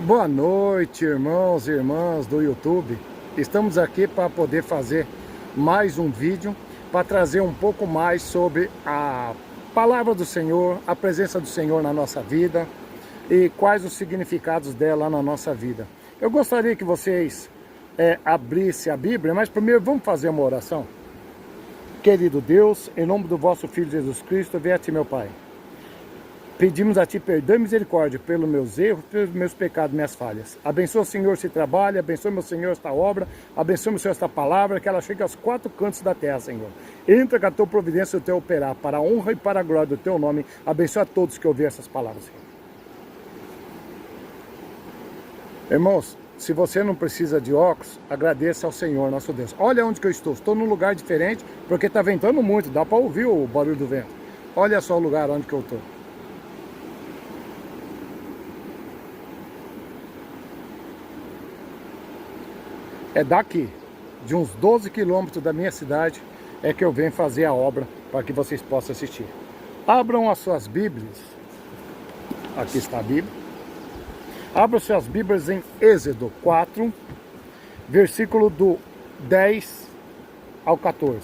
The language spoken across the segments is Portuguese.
Boa noite, irmãos e irmãs do YouTube. Estamos aqui para poder fazer mais um vídeo, para trazer um pouco mais sobre a palavra do Senhor, a presença do Senhor na nossa vida e quais os significados dela na nossa vida. Eu gostaria que vocês abrissem a Bíblia, mas primeiro vamos fazer uma oração. Querido Deus, em nome do vosso Filho Jesus Cristo, venha a ti, meu Pai. Pedimos a Ti perdão e misericórdia pelos meus erros, pelos meus pecados, minhas falhas. Abençoa, Senhor, esse trabalho, abençoa, meu Senhor, esta obra, abençoa, meu Senhor, esta palavra, que ela chegue aos quatro cantos da terra, Senhor. Entra com a Tua providência e o Teu operar, para a honra e para a glória do Teu nome. Abençoa a todos que ouvirem essas palavras, Senhor. Irmãos, se você não precisa de óculos, agradeça ao Senhor, nosso Deus. Olha onde que eu estou num lugar diferente, porque está ventando muito, dá para ouvir o barulho do vento. Olha só o lugar onde que eu estou. É daqui, de uns 12 quilômetros da minha cidade, é que eu venho fazer a obra para que vocês possam assistir. Abram as suas Bíblias. Aqui está a Bíblia. Abram suas Bíblias em Êxodo 4, versículo do 10 ao 14.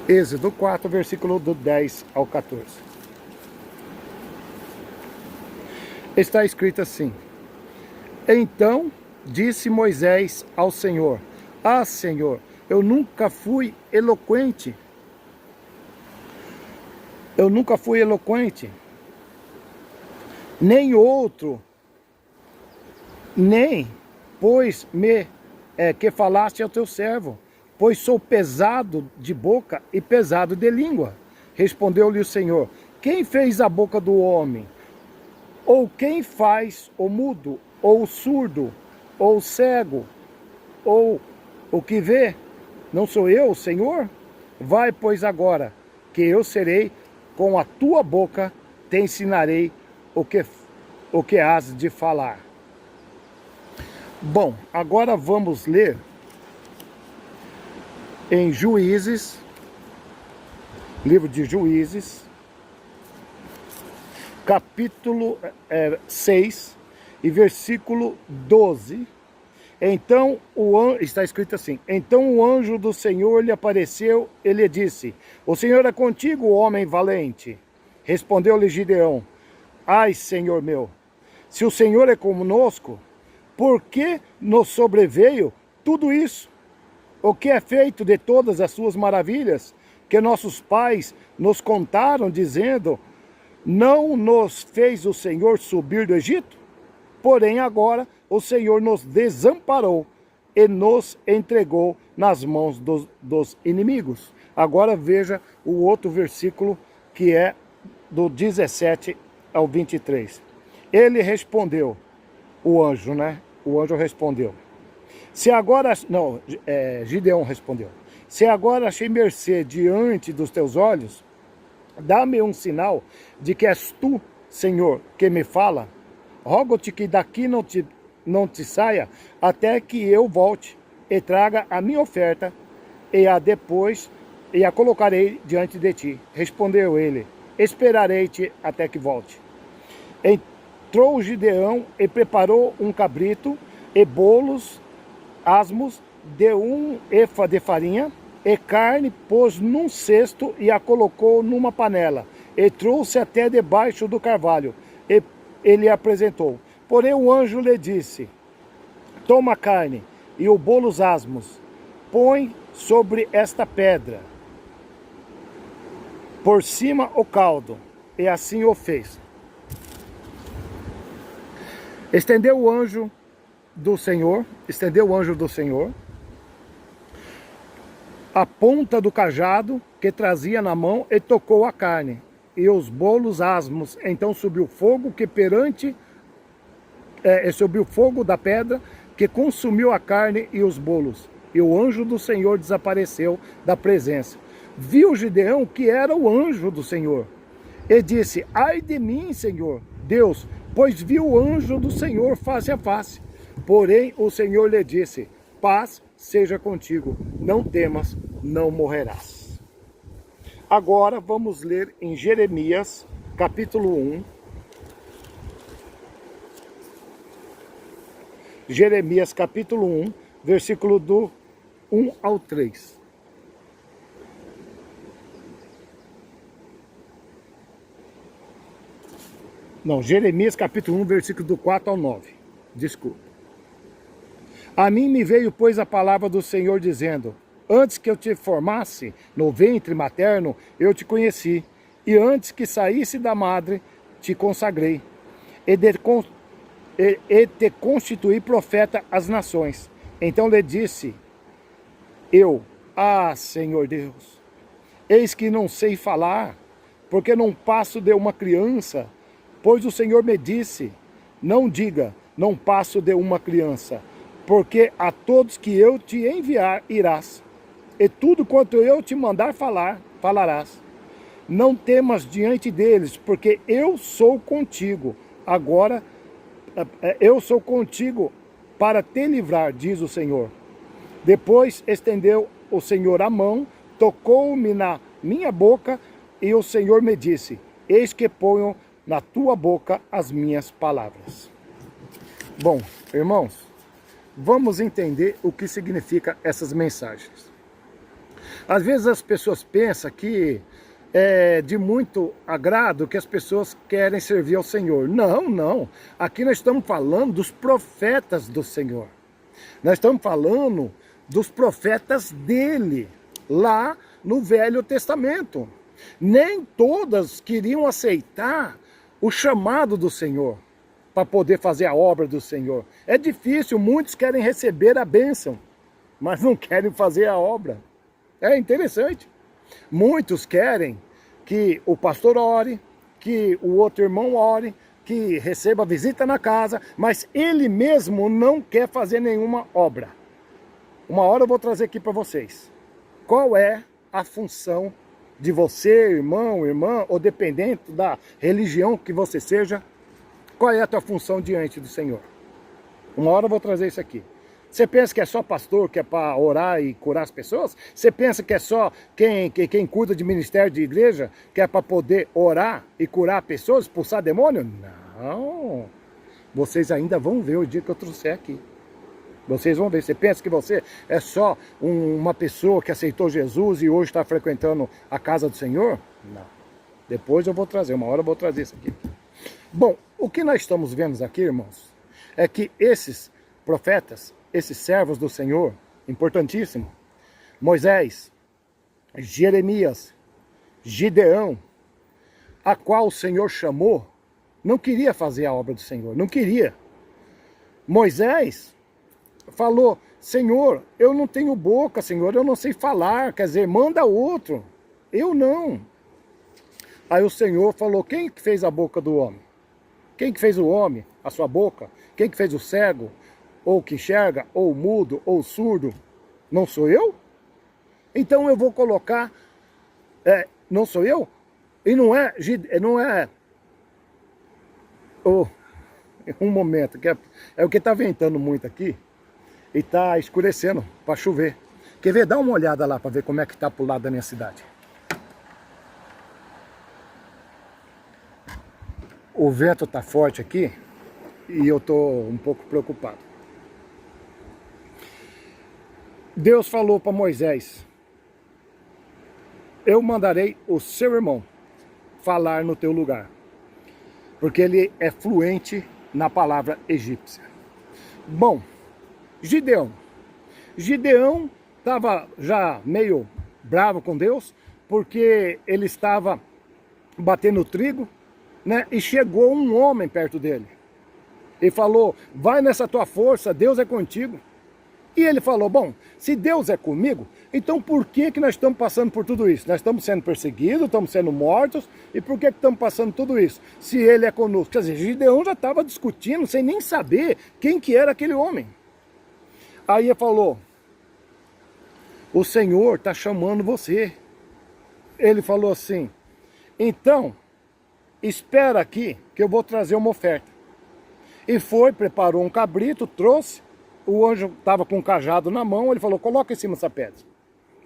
Êxodo 4, versículo do 10 ao 14. Está escrito assim: Então disse Moisés ao Senhor: Ah, Senhor, eu nunca fui eloquente. Nem outro, nem, pois que falaste ao teu servo, pois sou pesado de boca e pesado de língua. Respondeu-lhe o Senhor: Quem fez a boca do homem? Ou quem faz o mudo, ou o surdo, ou o cego, ou o que vê? Não sou eu, o Senhor? Vai, pois, agora, que eu serei com a tua boca, te ensinarei o que has de falar. Bom, agora vamos ler em Juízes, livro de Juízes, capítulo 6 e versículo 12. Então está escrito assim: Então o anjo do Senhor lhe apareceu e lhe disse: O Senhor é contigo, homem valente. Respondeu-lhe Gideão: Ai, Senhor meu, se o Senhor é conosco, por que nos sobreveio tudo isso? O que é feito de todas as suas maravilhas que nossos pais nos contaram, dizendo: Não nos fez o Senhor subir do Egito? Porém agora o Senhor nos desamparou e nos entregou nas mãos dos inimigos. Agora veja o outro versículo, que é do 17 ao 23. Ele respondeu, o anjo, né? O anjo respondeu. Gideão respondeu. Se agora achei mercê diante dos teus olhos, dá-me um sinal de que és tu, Senhor, que me fala. Rogo-te que daqui não te saia, até que eu volte e traga a minha oferta, e a colocarei diante de ti. Respondeu ele: Esperarei-te até que volte. Entrou Gideão e preparou um cabrito e bolos asmos de 1 efa de farinha, e carne pôs num cesto e a colocou numa panela, e trouxe até debaixo do carvalho, e ele apresentou. Porém o anjo lhe disse: Toma a carne e o bolos asmos, põe sobre esta pedra, por cima o caldo. E assim o fez. Estendeu o anjo do Senhor a ponta do cajado que trazia na mão e tocou a carne e os bolos asmos. Então subiu fogo subiu fogo da pedra que consumiu a carne e os bolos. E o anjo do Senhor desapareceu da presença. Viu Gideão que era o anjo do Senhor e disse: Ai de mim, Senhor Deus, pois vi o anjo do Senhor face a face. Porém o Senhor lhe disse: Paz seja contigo, não temas, não morrerás. Agora vamos ler em Jeremias, capítulo 1, Jeremias capítulo 1, versículo do 1 ao 3. Não, Jeremias capítulo 1, versículo do 4 ao 9. Desculpa. A mim me veio, pois, a palavra do Senhor dizendo: antes que eu te formasse no ventre materno, eu te conheci, e antes que saísse da madre, te consagrei, e te constituí profeta às nações. Então lhe disse eu: Senhor Deus, eis que não sei falar, porque não passo de uma criança. Pois o Senhor me disse: não diga, não passo de uma criança, porque a todos que eu te enviar irás, e tudo quanto eu te mandar falar, falarás. Não temas diante deles, porque eu sou contigo. Agora, eu sou contigo para te livrar, diz o Senhor. Depois estendeu o Senhor a mão, tocou-me na minha boca, e o Senhor me disse: eis que ponho na tua boca as minhas palavras. Bom, irmãos, vamos entender o que significa essas mensagens. Às vezes as pessoas pensam que é de muito agrado que as pessoas querem servir ao Senhor. Não, não. Aqui nós estamos falando dos profetas do Senhor. Nós estamos falando dos profetas dele, lá no Velho Testamento. Nem todas queriam aceitar o chamado do Senhor para poder fazer a obra do Senhor. É difícil, muitos querem receber a bênção, mas não querem fazer a obra. É interessante. Muitos querem que o pastor ore, que o outro irmão ore, que receba visita na casa, mas ele mesmo não quer fazer nenhuma obra. Uma hora eu vou trazer aqui para vocês. Qual é a função de você, irmão, irmã, ou dependente da religião que você seja? Qual é a tua função diante do Senhor? Uma hora eu vou trazer isso aqui. Você pensa que é só pastor, que é para orar e curar as pessoas? Você pensa que é só quem cuida de ministério de igreja, que é para poder orar e curar pessoas, expulsar demônio? Não. Vocês ainda vão ver o dia que eu trouxer aqui. Vocês vão ver. Você pensa que você é só uma pessoa que aceitou Jesus e hoje está frequentando a casa do Senhor? Não. Depois eu vou trazer, uma hora eu vou trazer isso aqui. Bom, o que nós estamos vendo aqui, irmãos, é que esses profetas, esses servos do Senhor, importantíssimo, Moisés, Jeremias, Gideão, a qual o Senhor chamou, não queria fazer a obra do Senhor, não queria. Moisés falou: Senhor, eu não tenho boca, Senhor, eu não sei falar, quer dizer, manda outro, eu não. Aí o Senhor falou: quem que fez a boca do homem? Quem que fez o homem, a sua boca? Quem que fez o cego, ou que enxerga, ou o mudo, ou o surdo? Não sou eu? Então eu vou colocar, não sou eu? E não é um momento, que é o que está ventando muito aqui, e está escurecendo para chover. Quer ver? Dá uma olhada lá para ver como é que está pro lado da minha cidade. O vento está forte aqui e eu estou um pouco preocupado. Deus falou para Moisés: eu mandarei o seu irmão falar no teu lugar, porque ele é fluente na palavra egípcia. Bom, Gideão estava já meio bravo com Deus, porque ele estava batendo trigo, né? E chegou um homem perto dele e falou: vai nessa tua força, Deus é contigo. E ele falou: bom, se Deus é comigo, então por que nós estamos passando por tudo isso? Nós estamos sendo perseguidos, estamos sendo mortos, e por que estamos passando tudo isso? Se ele é conosco. Quer dizer, Gideão já estava discutindo, sem nem saber quem que era aquele homem. Aí ele falou: o Senhor está chamando você. Ele falou assim: então, espera aqui que eu vou trazer uma oferta. E foi, preparou um cabrito, trouxe. O anjo estava com um cajado na mão, ele falou: coloca em cima dessa pedra.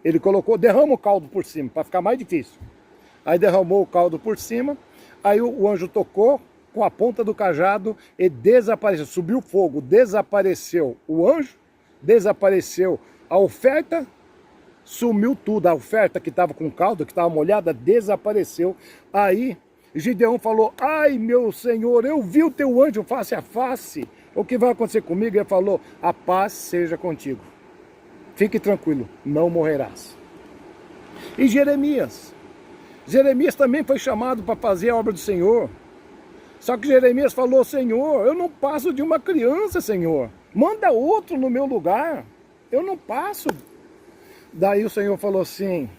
Ele colocou, derrama o caldo por cima, para ficar mais difícil. Aí derramou o caldo por cima, aí o anjo tocou com a ponta do cajado e desapareceu. Subiu fogo, desapareceu o anjo, desapareceu a oferta, sumiu tudo. A oferta que estava com caldo, que estava molhada, desapareceu. Aí Gideão falou: ai meu Senhor, eu vi o teu anjo face a face. O que vai acontecer comigo? Ele falou: a paz seja contigo. Fique tranquilo, não morrerás. E Jeremias também foi chamado para fazer a obra do Senhor. Só que Jeremias falou: Senhor, eu não passo de uma criança, Senhor. Manda outro no meu lugar. Eu não passo. Daí o Senhor falou assim: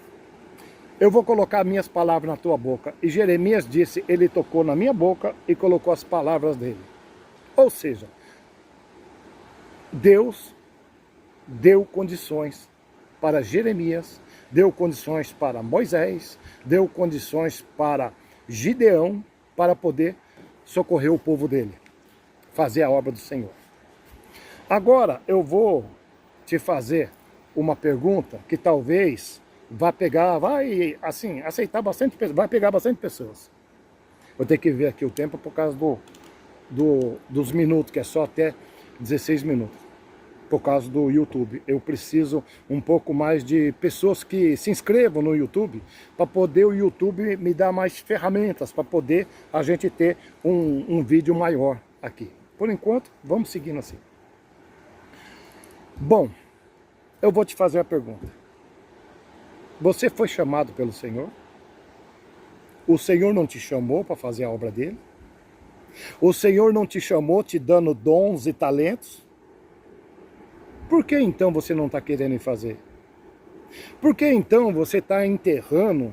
eu vou colocar minhas palavras na tua boca. E Jeremias disse: ele tocou na minha boca e colocou as palavras dele. Ou seja, Deus deu condições para Jeremias, deu condições para Moisés, deu condições para Gideão, para poder socorrer o povo dele, fazer a obra do Senhor. Agora eu vou te fazer uma pergunta que talvez vai pegar bastante pessoas. Vou ter que ver aqui o tempo por causa dos minutos, que é só até 16 minutos. Por causa do YouTube. Eu preciso um pouco mais de pessoas que se inscrevam no YouTube, para poder o YouTube me dar mais ferramentas, para poder a gente ter um vídeo maior aqui. Por enquanto, vamos seguindo assim. Bom, eu vou te fazer a pergunta. Você foi chamado pelo Senhor? O Senhor não te chamou para fazer a obra dele? O Senhor não te chamou te dando dons e talentos? Por que então você não está querendo fazer? Por que então você está enterrando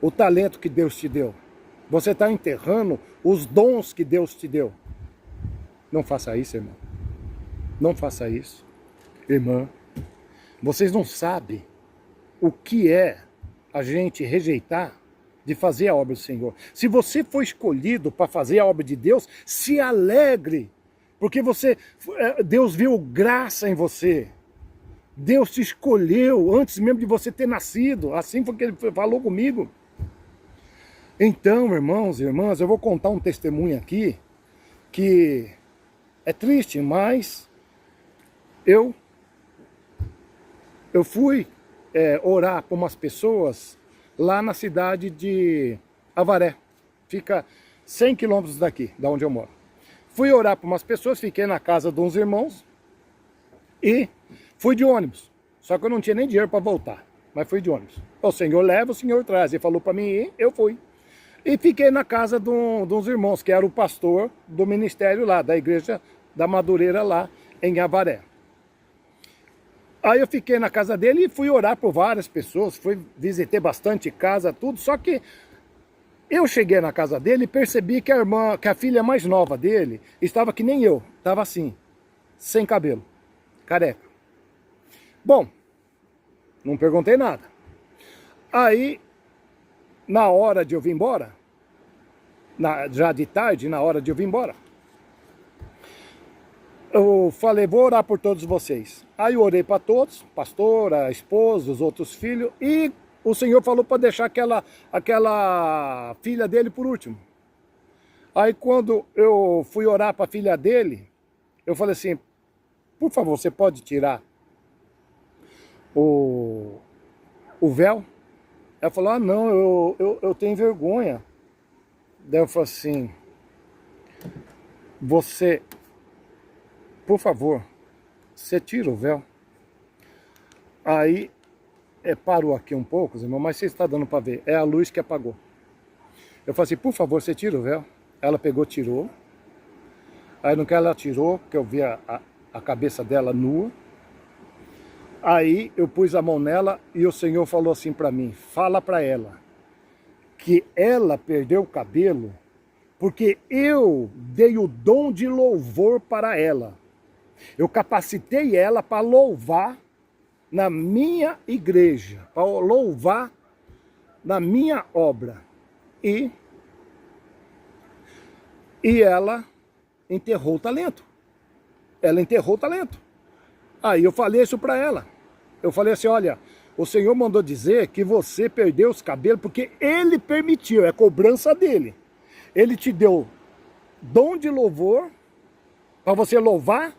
o talento que Deus te deu? Você está enterrando os dons que Deus te deu? Não faça isso, irmão. Não faça isso. Irmã, vocês não sabem o que é a gente rejeitar de fazer a obra do Senhor. Se você foi escolhido para fazer a obra de Deus, se alegre. Porque Deus viu graça em você. Deus te escolheu antes mesmo de você ter nascido. Assim foi que ele falou comigo. Então, irmãos e irmãs, eu vou contar um testemunho aqui que é triste, mas eu fui orar por umas pessoas lá na cidade de Avaré. Fica 100 quilômetros daqui, da onde eu moro. Fui orar para umas pessoas, fiquei na casa de uns irmãos e fui de ônibus. Só que eu não tinha nem dinheiro para voltar, mas fui de ônibus. O Senhor leva, o Senhor traz. Ele falou para mim ir, eu fui. E fiquei na casa de uns irmãos, que era o pastor do ministério lá, da igreja da Madureira lá em Avaré. Aí eu fiquei na casa dele e fui orar por várias pessoas, visitei bastante casa, tudo, só que eu cheguei na casa dele e percebi que a filha mais nova dele estava que nem eu, estava assim, sem cabelo, careca. Bom, não perguntei nada. Aí, na hora de eu vir embora, já de tarde, na hora de eu vir embora, eu falei: vou orar por todos vocês. Aí eu orei para todos, pastor, a esposa, os outros filhos, e o Senhor falou para deixar aquela filha dele por último. Aí quando eu fui orar para a filha dele, eu falei assim: por favor, você pode tirar o véu? Ela falou: ah não, eu tenho vergonha. Daí eu falei assim: você, por favor, você tira o véu. Aí parou aqui um pouco, irmão, mas você está dando para ver, é a luz que apagou. Eu falei assim: por favor, você tira o véu. Ela pegou, tirou. Aí no que ela tirou, que eu vi a cabeça dela nua, aí eu pus a mão nela e o Senhor falou assim para mim: fala para ela que ela perdeu o cabelo porque eu dei o dom de louvor para ela. Eu capacitei ela para louvar na minha igreja, para louvar na minha obra. E ela enterrou o talento. Ela enterrou o talento. Aí eu falei isso para ela. Eu falei assim: olha, o Senhor mandou dizer que você perdeu os cabelos porque Ele permitiu, é cobrança dele. Ele te deu dom de louvor, para você louvar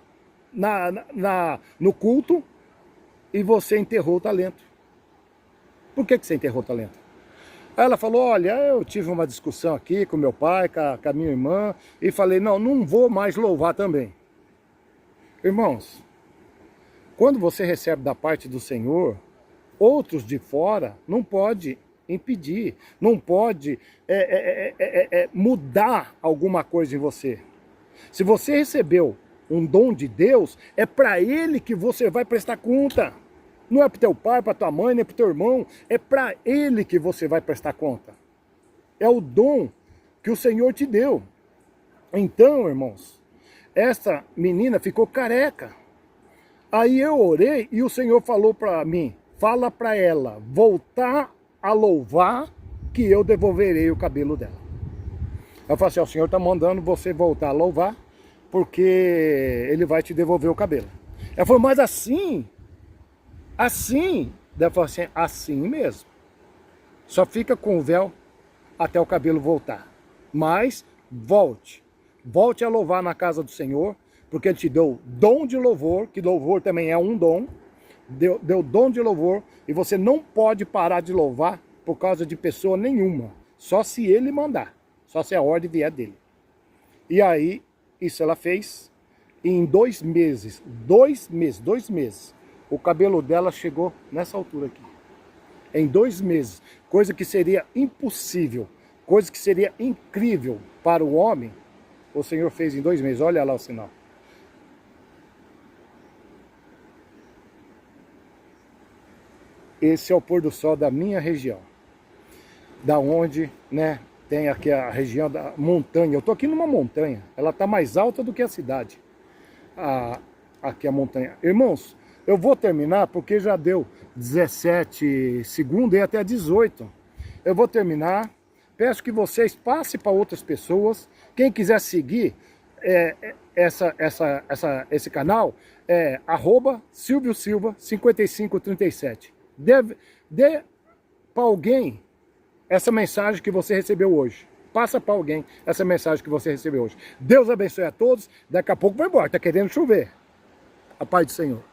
no culto, e você enterrou o talento. Por que você enterrou o talento? Aí ela falou, olha, eu tive uma discussão aqui com meu pai, com a minha irmã, e falei, não vou mais louvar também. Irmãos, quando você recebe da parte do Senhor, outros de fora não pode impedir, não pode mudar alguma coisa em você. Se você recebeu um dom de Deus, é para Ele que você vai prestar conta. Não é para teu pai, para tua mãe, nem para teu irmão, é para Ele que você vai prestar conta. É o dom que o Senhor te deu. Então, irmãos, essa menina ficou careca. Aí eu orei e o Senhor falou para mim, fala para ela voltar a louvar, que eu devolverei o cabelo dela. Eu falei assim, o Senhor está mandando você voltar a louvar, porque Ele vai te devolver o cabelo. Ela falou, mas assim? Ela falou assim, assim mesmo. Só fica com o véu até o cabelo voltar. Mas volte a louvar na casa do Senhor, porque Ele te deu dom de louvor, que louvor também é um dom, deu dom de louvor, e você não pode parar de louvar por causa de pessoa nenhuma, só se Ele mandar, só se a ordem vier dele. E aí, isso ela fez, e em 2 meses, o cabelo dela chegou nessa altura aqui. Em 2 meses, coisa que seria impossível, coisa que seria incrível para o homem, o Senhor fez em 2 meses. Olha lá o sinal. Esse é o pôr do sol da minha região. Da onde, né, tem aqui a região da montanha. Eu tô aqui numa montanha. Ela tá mais alta do que a cidade. Aqui a montanha. Irmãos, eu vou terminar porque já deu 17 segundos e até 18. Eu vou terminar. Peço que vocês passem para outras pessoas. Quem quiser seguir esse canal, é @Silvio Silva 5537. Dê para alguém essa mensagem que você recebeu hoje. Passa para alguém essa mensagem que você recebeu hoje. Deus abençoe a todos. Daqui a pouco vai embora. Está querendo chover. A paz do Senhor.